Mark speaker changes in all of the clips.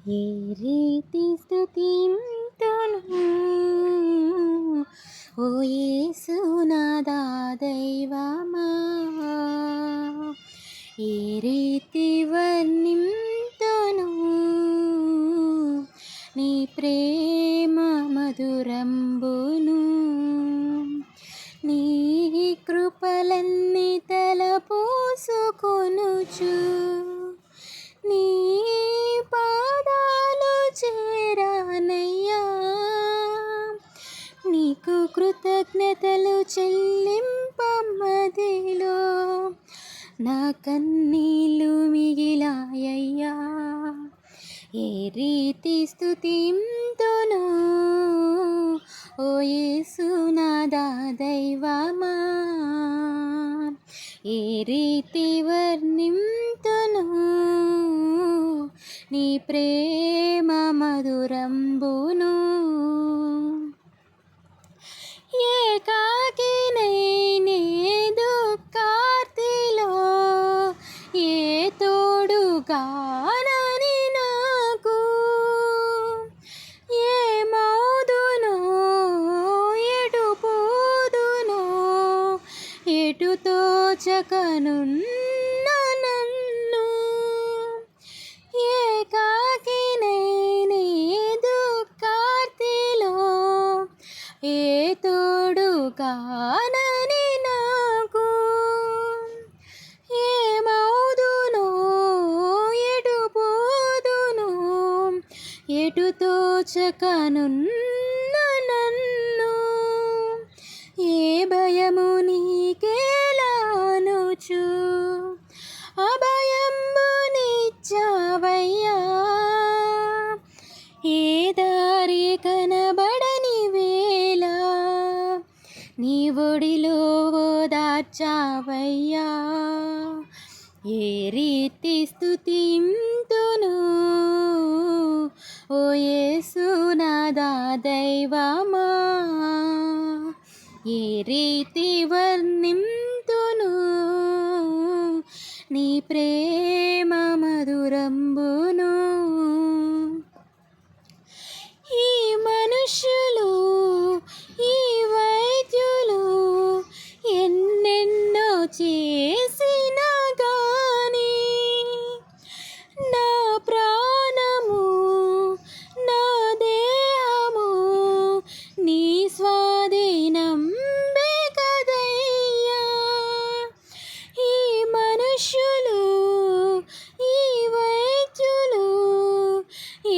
Speaker 1: ఏ రీతి స్తుతింతును ఓ యేసునాథా దైవమా, ఏ రీతి వర్ణింతును నీ ప్రేమ మధురంబును. నీ కృపలన్నీ తలపోసుకొనుచు నీ పాదాలు చేరానయ్యా, నీకు కృతజ్ఞతలు చెల్లింపమదిలో నా కన్నీళ్ళు మిగిలాయ్యా. ఏ రీతి స్తుతింతును ఓ యేసునాథా దైవమా, ఏ రీతి వర్ణింతును నీ ప్రేమ మధురంబును. ఏకాకినై నే దుఃఖార్తిలో ఏ తోడుగానని నాకు, ఏ మౌదునో ఎటు పోదునో ఎటు తోచకనున్న నన్ను, ఏకాకినై నే దుఃఖార్తిలో ఏ తోడుగానని నాకు, ఏ మౌదునో ఎటు పోదునో ఎటు తోచకనున్న నన్ను, ఏ భయము నీకేలానుచు అభయంబునిచ్చావయ్యా, ఏ దారి కనబడని వేళ నీ ఒడిలో ఓదార్చావయ్యా. ఏ రీతి స్తుతింతును ఓ యేసునాథా దైవమా, ఏ రీతి వర్ణింతును నీ ప్రేమ మధురంబును. ఈ మనుషులు ఈ వైద్యులు ఎన్నెన్నో చేసినా గాని నా ప్రాణము నా దేహము నీ స్వాధీనం కదయ్యా. ఈ మనుషులు ఈ వైద్యులు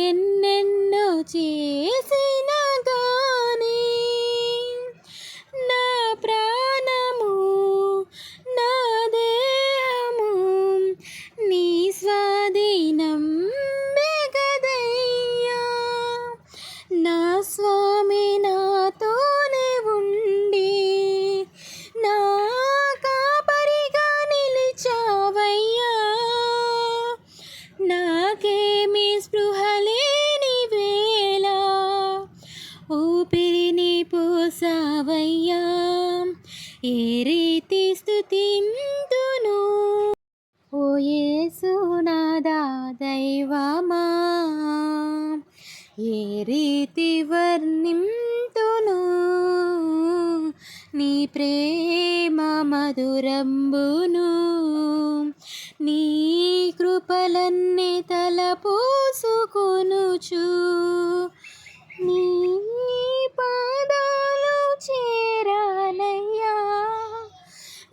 Speaker 1: ఎన్నెన్నో చేసినా గాని నా ప్రాణము నా దేహము నీ స్వాధీనం కదయ్యా. నా స్వామి నాతోనే ఉండి నా కాపరిగా నిలిచావయ్యా, నాకేమీ స్పృహ లేని వేళ ఊపిరిని పోసావయ్యా. ఏ రీతి స్తుతింతును ఓ యేసునాథా దైవమా, ఏ రీతి వర్ణింతును నీ ప్రేమ మధురంబును. నీ కృపలన్నీ తలపోసుకొనుచు నీ పాదాలు చేరానయ్యా,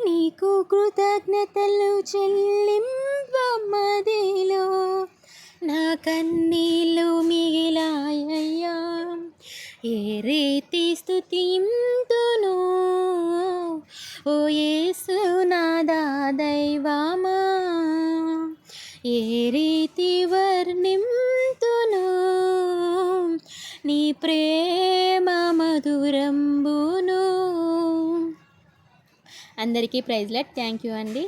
Speaker 1: నీకు కృతజ్ఞతలు చెల్లింపమదిలో నా కన్నీళ్ళు మిగిలాయ్యా. ఏ రీతి స్తుతింతును ఓ యేసునాథా దైవమా, ఏ రీతి వర్ణింతును నీ ప్రేమ మధురంబును. అందరికీ ప్రైజ్ లార్డ్. థ్యాంక్ యూ అండి.